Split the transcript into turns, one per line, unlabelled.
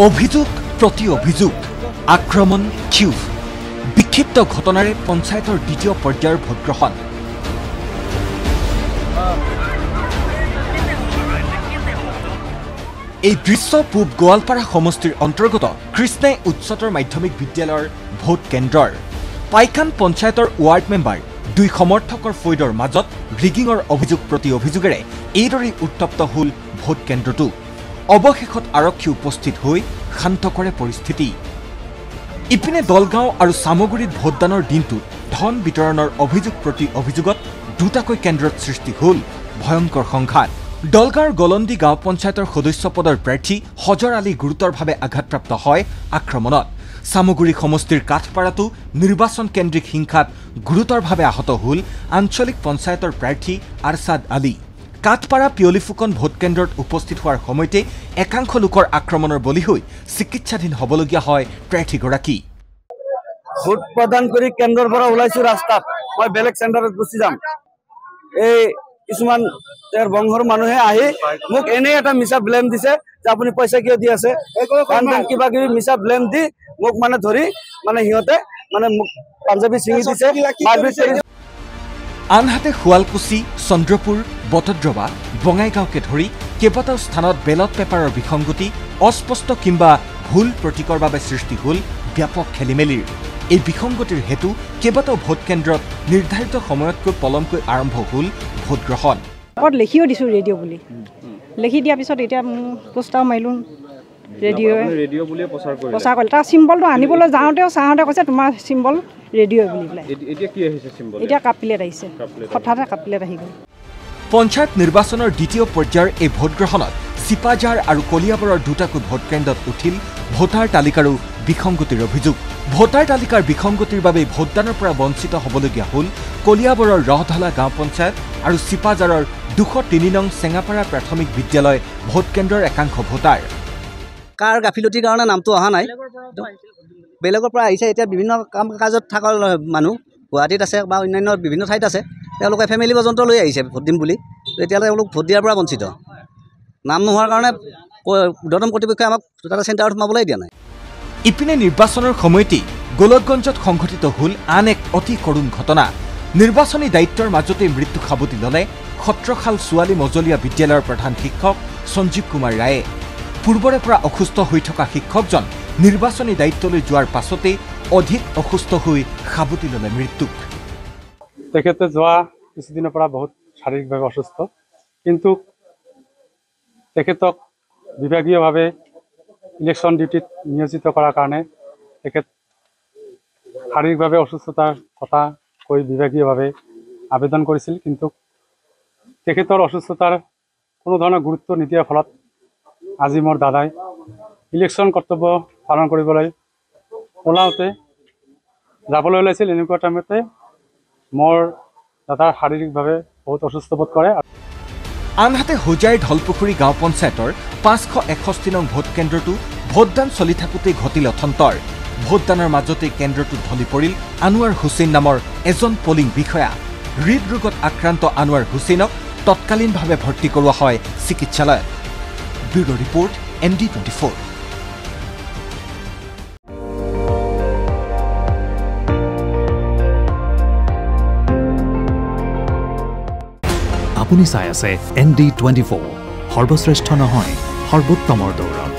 অভিযোগ প্ৰতি অভিযোগ আক্ৰমণ ক্ষোভ বিক্ষিপ্ত ঘটনাৰে পঞ্চায়তৰ দ্বিতীয় পৰ্যায়ৰ ভোটগ্ৰহণ এই দৃশ্য পূব গোৱালপাৰা সমষ্টিৰ অন্তৰ্গত কৃষ্ণাই উচ্চতৰ মাধ্যমিক বিদ্যালয়ৰ ভোট কেন্দ্ৰৰ পাইকান পঞ্চায়তৰ ৱাৰ্ড মেম্বাৰ দুই সমৰ্থকৰ ফৈদৰ মাজত ৰিগিঙৰ অভিযোগ প্ৰতি অভিযোগেৰে এইদৰে উত্তপ্ত হল ভোট কেন্দ্ৰটো অৱশেষত আৰক্ষী উপস্থিত হৈ শান্ত কৰে পৰিস্থিতি ইপিনে দলগাঁও আৰু সামগুৰিত ভোটদানৰ দিনটোত ধন বিতৰণৰ অভিযোগ প্ৰতি অভিযোগত দুটাকৈ কেন্দ্ৰত সৃষ্টি হল ভয়ংকৰ সংঘাত দলগাঁৱৰ গলন্দি গাঁও পঞ্চায়তৰ সদস্য পদৰ প্ৰাৰ্থী হজৰ আলী গুৰুতৰভাৱে আঘাতপ্ৰাপ্ত হয় আক্ৰমণত সামগুৰি সমষ্টিৰ কাঠপাৰাটো নিৰ্বাচন কেন্দ্ৰিক হিংসাত গুৰুতৰভাৱে আহত হল আঞ্চলিক পঞ্চায়তৰ প্ৰাৰ্থী আৰছাদ আলী কাঠপাৰা পিয়লিফুকন ভোট কেন্দ্ৰত উপস্থিত হোৱাৰ সময়তে একাংশ লোকৰ আক্ৰমণৰ বলি হৈ চিকিৎসাধীন হ'বলগীয়া হয় প্ৰাৰ্থীগৰাকী
ভোট প্ৰদান কৰি কেন্দ্ৰৰ পৰা ওলাইছো ৰাস্তাত মই বেলেগ চেণ্টাৰত গুচি যাম এই কিছুমান তেওঁৰ বংশৰ মানুহে আহি মোক এনে এটা মিছা ব্লেম দিছে যে আপুনি পইচা কিয় দি আছে কিবা কিবি মিছা ব্লেম দি মোক মানে ধৰি মানে সিহঁতে মানে পাঞ্জাবী ছিঙি দিছে
আনহাতে শুৱালকুছি চন্দ্ৰপুৰ বটদ্ৰৱা বঙাইগাঁওকে ধৰি কেইবাটাও স্থানত বেলট পেপাৰৰ বিসংগতি অস্পষ্ট কিংবা ভুল প্ৰতীকৰ বাবে সৃষ্টি হল ব্যাপক খেলিমেলিৰ এই বিসংগতিৰ হেতু কেইবাটাও ভোট কেন্দ্ৰত নিৰ্ধাৰিত সময়তকৈ পলমকৈ আৰম্ভ হল ভোট গ্ৰহণ
লিখিও দিছো ৰেডিঅ' বুলি লিখি দিয়াৰ পিছত এতিয়া পোষ্টাৰ মাৰিলো ৰেডিঅ' বুলিয়ে প্ৰচাৰ কৰিলে তাৰ চিম্বলটো আনিবলৈ যাওঁতেও চাওঁতে কৈছে তোমাৰ চিম্বল ৰেডিঅ' বুলি পেলাই এতিয়া কি আহিছে চিম্বল এতিয়া কাপপ্লেট আহিছে হঠাতে কাপপ্লেট আহি গ'ল
পঞ্চায়ত নিৰ্বাচনৰ দ্বিতীয় পৰ্যায়ৰ এই ভোটগ্ৰহণত চিপাঝাৰ আৰু কলিয়াবৰৰ দুটাকৈ ভোট কেন্দ্ৰত উঠিল ভোটাৰ তালিকাৰো বিসংগতিৰ অভিযোগ ভোটাৰ তালিকাৰ বিসংগতিৰ বাবে ভোটদানৰ পৰা বঞ্চিত হ'বলগীয়া হল কলিয়াবৰৰ ৰহঢলা গাঁও পঞ্চায়ত আৰু চিপাঝাৰৰ 203 নং চেঙাপাৰা প্ৰাথমিক বিদ্যালয় ভোট কেন্দ্ৰৰ একাংশ ভোটাৰ
কাৰ গাফিলতিৰ কাৰণে নামটো অহা নাই বেলেগৰ পৰা আহিছে এতিয়া বিভিন্ন কাম কাজত থকা মানুহ গুৱাহাটীত আছে বা অন্যান্য বিভিন্ন ঠাইত আছে তেওঁলোকে ফেমিলি পৰ্যন্ত লৈ আহিছে ভোট দিম বুলি এতিয়ালৈ তেওঁলোক ভোট দিয়াৰ পৰা বঞ্চিত নাম নোহোৱাৰ কাৰণে উৰ্ধতন কৰ্তৃপক্ষই আমাক এটা চেণ্টাৰত সোমাবলৈ দিয়া নাই
ইপিনে নিৰ্বাচনৰ সময়তেই গোলকগঞ্জত সংঘটিত হল আন এক অতি কৰুণ ঘটনা নিৰ্বাচনী দায়িত্বৰ মাজতে মৃত্যু সাবটি ললে সত্ৰখাল ছোৱালী মজলীয়া বিদ্যালয়ৰ প্ৰধান শিক্ষক সঞ্জীৱ কুমাৰ ৰায়ে পূৰ্বৰে পৰা অসুস্থ হৈ থকা শিক্ষকজন নিৰ্বাচনী দায়িত্বলৈ যোৱাৰ পাছতে অধিক অসুস্থ হৈ সাবটি ললে মৃত্যুক
তেখেতে যোৱা কিছুদিনৰ পৰা বহুত শাৰীৰিকভাৱে অসুস্থ কিন্তু তেখেতক বিভাগীয়ভাৱে ইলেকশ্যন ডিউটিত নিয়োজিত কৰাৰ কাৰণে তেখেত শাৰীৰিকভাৱে অসুস্থতাৰ কথা কৈ বিভাগীয়ভাৱে আবেদন কৰিছিল কিন্তু তেখেতৰ অসুস্থতাৰ কোনো ধৰণৰ গুৰুত্ব নিদিয়াৰ ফলত আজি মোৰ দাদাই ইলেকশ্যন কৰ্তব্য পালন কৰিবলৈ ওলাওঁতে যাবলৈ ওলাইছিল এনেকুৱা টাইমতে মোৰ দাদা শাৰীৰিকভাৱে বহুত অসুস্থ বোধ কৰে
আনহাতে হোজাইৰ ঢলপুখুৰী গাঁও পঞ্চায়তৰ 561 নং ভোট কেন্দ্ৰটো ভোটদান চলি থাকোঁতে ঘটিল অথন্তৰ ভোটদানৰ মাজতে কেন্দ্ৰটোত ঢলি পৰিল আনোৱাৰ হুছেইন নামৰ এজন পলিং বিষয়া হৃদৰোগত আক্ৰান্ত আনোৱাৰ হুছেইনক তৎকালীনভাৱে ভৰ্তি কৰোৱা হয় চিকিৎসালয়ত ব্যুৰ' ৰিপৰ্ট ND24
আপুনি চাই আছে ND24 সৰ্বশ্ৰেষ্ঠ নহয় সৰ্বোত্তমৰ দৌৰত